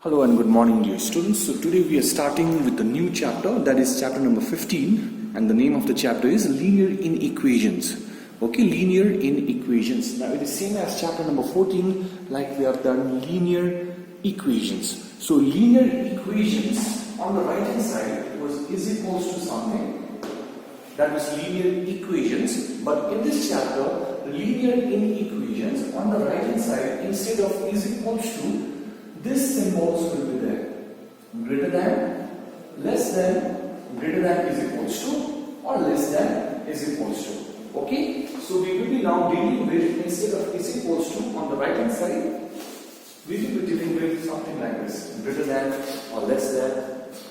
Hello and good morning, dear students. So today we are starting with a new chapter, that is chapter number 15, and the name of the chapter is Linear Inequations. Okay, Linear Inequations. Now it is same as chapter number 14, like we have done linear equations. So linear equations on the right hand side is equals to something, that was linear equations, but in this chapter linear inequations on the right hand side, instead of is equals to, this symbols will be there. Greater than, less than, greater than is equals to, or less than is equals to. Okay? So we will be now dealing with, instead of is equals to on the right hand side, we will be dealing with something like this. Greater than or less than,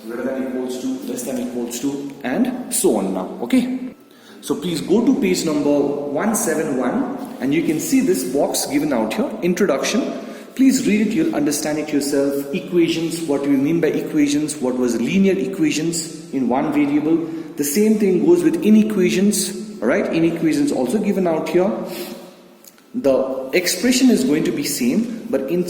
greater than equals to, less than equals to, and so on now. Okay? So please go to page number 171 and you can see this box given out here, introduction. Please read it, you'll understand it yourself. Equations, what do we mean by equations? What was linear equations in one variable? The same thing goes with inequations, alright? Inequations also given out here. The expression is going to be same, but in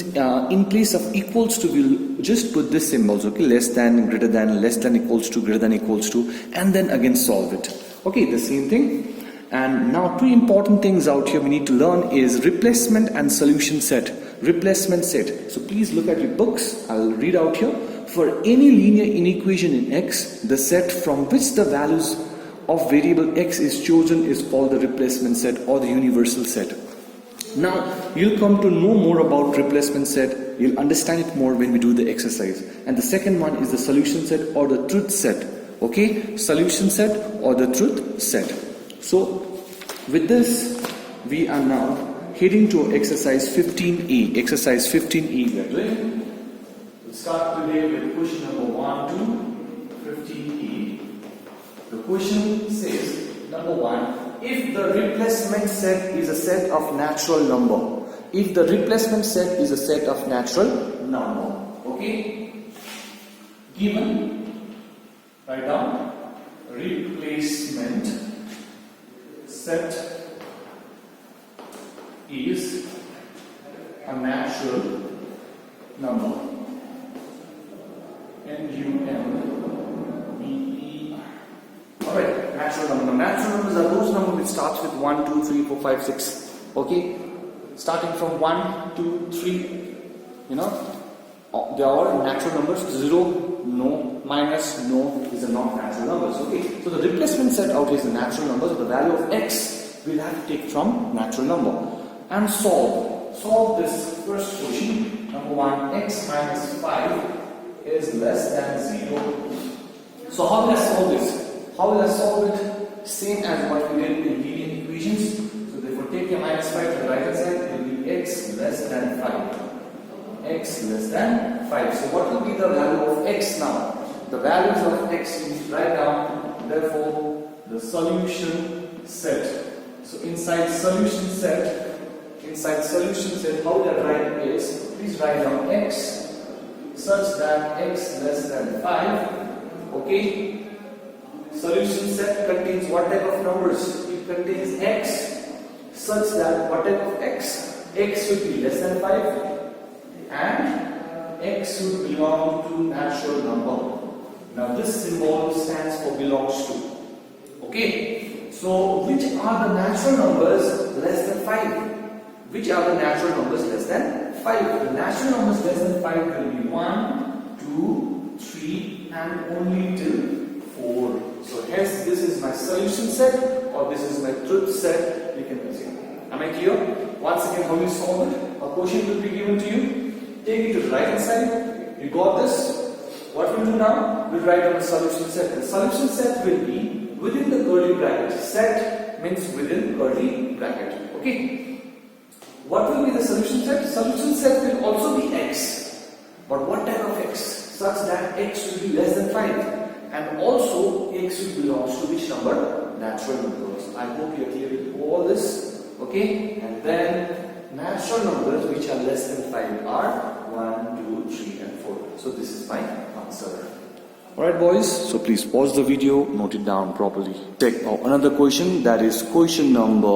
place of equals to, we'll just put this symbols, okay? Less than, greater than, less than equals to, greater than equals to, and then again solve it. Okay, the same thing. And now two important things out here we need to learn is replacement and solution set. Replacement set. So please look at your books. I'll read out here. For any linear inequation in X, the set from which the values of variable X is chosen is called the replacement set or the universal set. Now, you'll come to know more about replacement set. You'll understand it more when we do the exercise. And the second one is the solution set or the truth set. Okay? Solution set or the truth set. So, with this, we are now heading to exercise 15A. Exercise 15A we are doing. We'll start today with question number 1 to 15A. The question says, number 1, if the replacement set is a set of natural number. If the replacement set is a set of natural number. Okay? Given, write down, replacement set is a natural number. N-U-M-B-E-R. Alright, natural number. Now, natural numbers are those numbers which starts with 1, 2, 3, 4, 5, 6. Okay? Starting from 1, 2, 3, you know, they are all natural numbers. 0, no, minus, no, these are not natural numbers. Okay? So the replacement set out is the natural numbers. So the value of x we'll have to take from natural number. And solve this first question. Number 1, x minus 5 is less than 0. So how will I solve this? How will I solve it? Same as what we did in linear equations. So therefore take your minus 5 to the right hand side. It will be x less than 5. X less than 5. So what will be the value of x now? The values of x you need to write down. Therefore the solution set. So inside solution set, how will I write is, please write down x such that x less than 5. Okay? Solution set contains what type of numbers? It contains x such that what type of x? X should be less than 5 and x should belong to natural number. Now this symbol stands for belongs to. Okay? So which are the natural numbers less than 5? Which are the natural numbers less than 5? The natural numbers less than 5 will be 1, 2, 3 and only till 4. So hence this is my solution set or this is my truth set, you can consider. Am I clear? Once again, how you solve it? A question will be given to you. Take it to the right hand side. You got this. What we'll do now? We'll write down the solution set. The solution set will be within the curly bracket. Set means within curly bracket. Okay? What will be the solution set? Solution set will also be x. But what type of x? Such that x will be less than 5. And also x will belong to which number? Natural numbers. I hope you are clear with all this. Okay? And then natural numbers which are less than 5 are 1, 2, 3 and 4. So this is my answer. Alright boys, so please pause the video, note it down properly. Take another question, that is question number,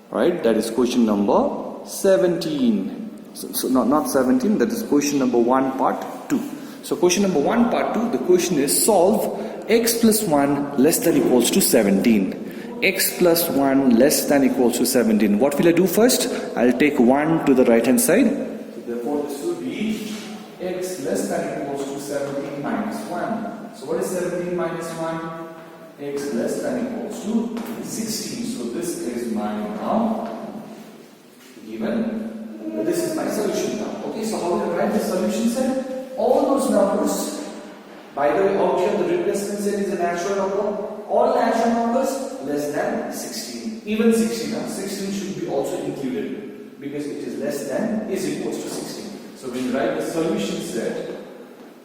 right? That is question number 17. So not 17, that is question number 1 part 2. So question number 1 part 2, the question is solve x plus 1 less than equals to 17. X plus 1 less than equals to 17. What will I do first? I'll take 1 to the right hand side. So therefore this will be x less than equals to 17 minus 1. So what is 17 minus 1? X less than equals to 16. So this is my now given. This is my solution now. Okay, so how do I write the solution set? All those numbers, by the way, out here the replacement set is a natural number. All natural numbers less than 16. Even 16, 16 should be also included because it is less than is equals to 16. So when you write the solution set,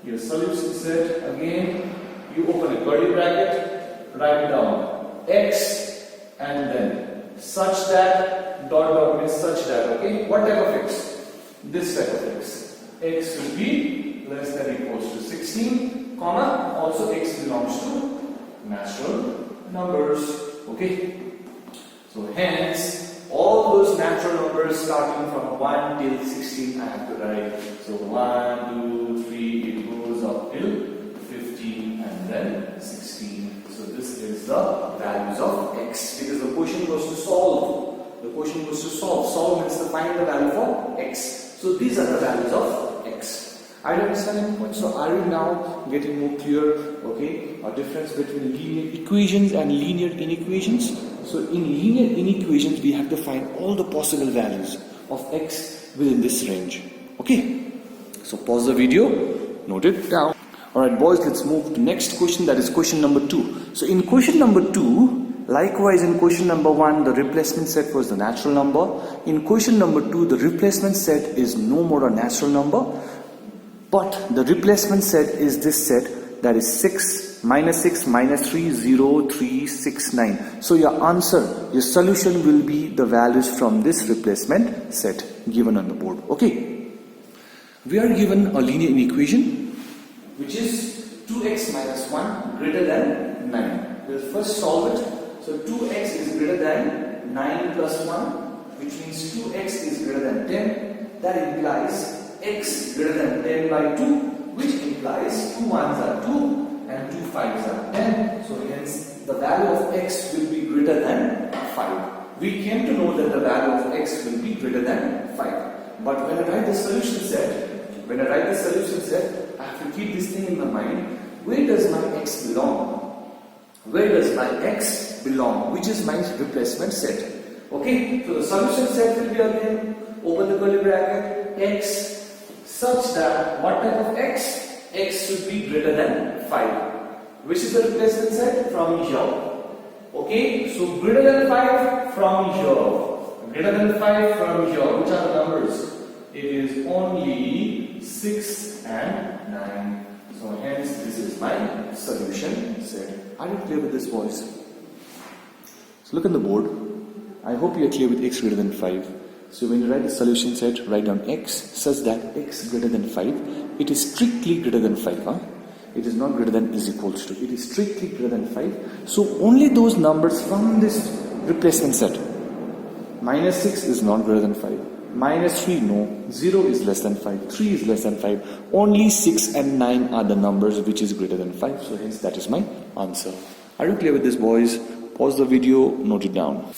your solution set again, you open a curly bracket, write down x and then such that dot means such that. Okay, what type of x? This type of x. X will be less than equals to 16, comma, also x belongs to natural numbers. Okay, so hence all those natural numbers starting from 1 till 16 I have to write. So 1, 2, 3, it goes up till 15 and then 16. So this is the values of x because the question was to solve. The question was to solve. Solve means to find the value for x. So these are the values of x. Are you understanding the point? So are you now getting more clear, okay, a difference between linear equations and linear inequations? So in linear inequations, we have to find all the possible values of x within this range. Okay, so pause the video, note it down. Alright boys, let's move to next question, that is question number 2. So in question number 2, likewise in question number 1, the replacement set was the natural number. In question number 2, the replacement set is no more a natural number, but the replacement set is this set, that is 6, minus 6, minus 3, 0, 3, 6, 9. So your answer, your solution will be the values from this replacement set given on the board. Okay. We are given a linear inequation which is 2x minus 1 greater than 9. We'll first solve it. So 2x is greater than 9 plus 1, which means 2x is greater than 10. That implies x greater than 10 by 2, which implies 2 1s are 2 and 2 5s are 10. So hence the value of x will be greater than 5. We came to know that the value of x will be greater than 5. But when I write the solution set, I have to keep this thing in my mind. Where does my x belong? Where does my x belong? Which is my replacement set? Okay, so the solution set will be again, open the curly bracket, x such that what type of x? X should be greater than 5. Which is the replacement set? From here. Okay, so greater than 5 from here. Greater than 5 from here. Which are the numbers? It is only 6 and 9. So hence this is my solution set. Are you clear with this, boys? So look on the board. I hope you are clear with x greater than 5. So when you write the solution set, write down x such that x greater than 5. It is strictly greater than 5. It is not greater than is equals to. It is strictly greater than 5. So only those numbers from this replacement set. Minus 6 is not greater than 5. Minus 3, no. 0 is less than 5. 3 is less than 5. Only 6 and 9 are the numbers which is greater than 5. So hence that is my answer. Are you clear with this, boys? Pause the video, note it down.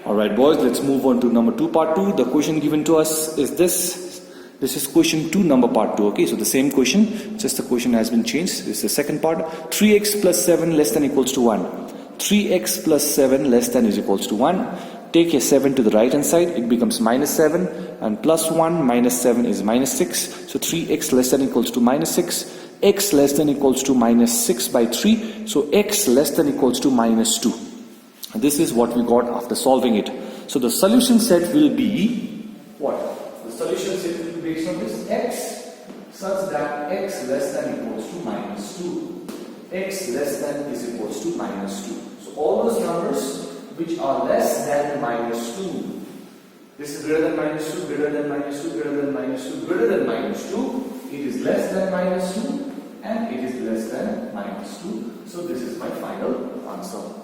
Alright boys, let's move on to number 2 part 2. The question given to us is this. This is question 2 number part 2. Okay, so the same question, just the question has been changed. This is the second part. 3x plus 7 less than equals to 1. 3x plus 7 less than is equals to 1. Take a 7 to the right hand side, it becomes minus 7, and plus 1 minus 7 is minus 6. So 3x less than equals to minus 6. X less than equals to minus 6 by 3. So x less than equals to minus 2. This is what we got after solving it. So the solution set will be what? The solution set will be based on this x such that x less than equals to minus 2. X less than is equals to minus 2. So all those numbers which are less than minus 2. This is greater than minus 2, greater than minus 2, greater than minus 2, greater than minus 2. It is less than minus 2 and it is less than minus 2. So this is my final answer.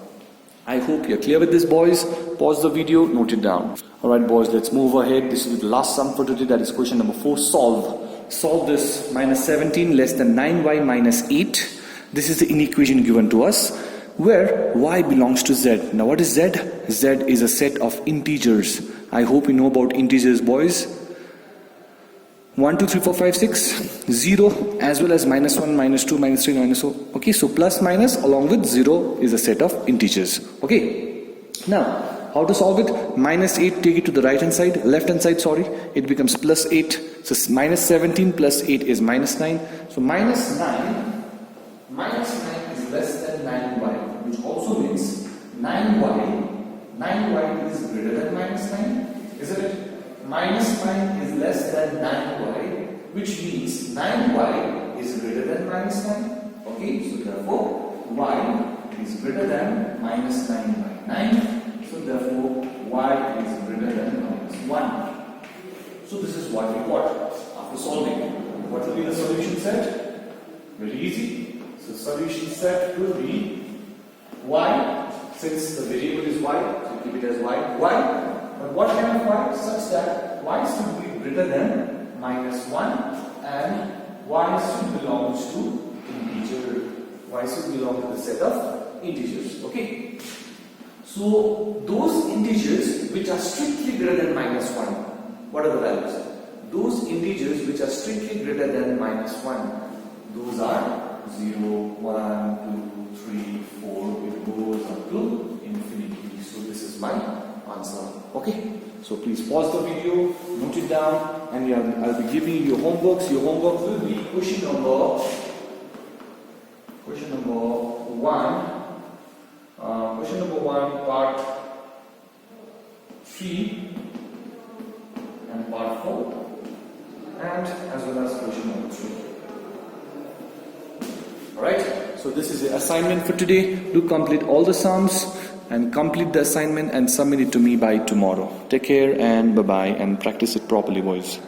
I hope you're clear with this, boys. Pause the video, note it down. Alright boys, let's move ahead. This is the last sum for today, that is question number 4. Solve this. Minus 17 less than 9y minus 8. This is the inequation given to us, where y belongs to z. Now what is z? Z is a set of integers. I hope you know about integers, boys. 1, 2, 3, 4, 5, 6, 0, as well as minus 1, minus 2, minus 3, minus 4. Okay, so plus minus along with 0 is a set of integers. Okay, now how to solve it? Minus 8, take it to the right hand side, left hand side, sorry, it becomes plus 8. So minus 17 plus 8 is minus 9. So minus 9 is less than 9y, which also means 9y is greater than minus 9, isn't it? Minus 9 is less than 9y, which means 9y is greater than minus 9. Okay, so therefore y is greater than minus 9 by 9. So therefore y is greater than minus 1. So this is what we got after solving. What will be the solution set? Very easy. So solution set will be y, since the variable is y, so keep it as y. But what kind of y? Such that y should be greater than minus 1 and y should belong to integer. Y should belong to the set of integers. Okay. So those integers which are strictly greater than minus 1, what are the values? Those integers which are strictly greater than minus 1, those are 0, 1, 2, 3, 4. It goes up to infinity. So this is my answer. Okay, so please pause the video, note it down, and I'll be giving you homeworks. Your homework will be question number 1, part 3 and part 4, and as well as question number 3. Alright, so this is the assignment for today. Do complete all the sums and complete the assignment and submit it to me by tomorrow. Take care and bye-bye, and practice it properly, boys.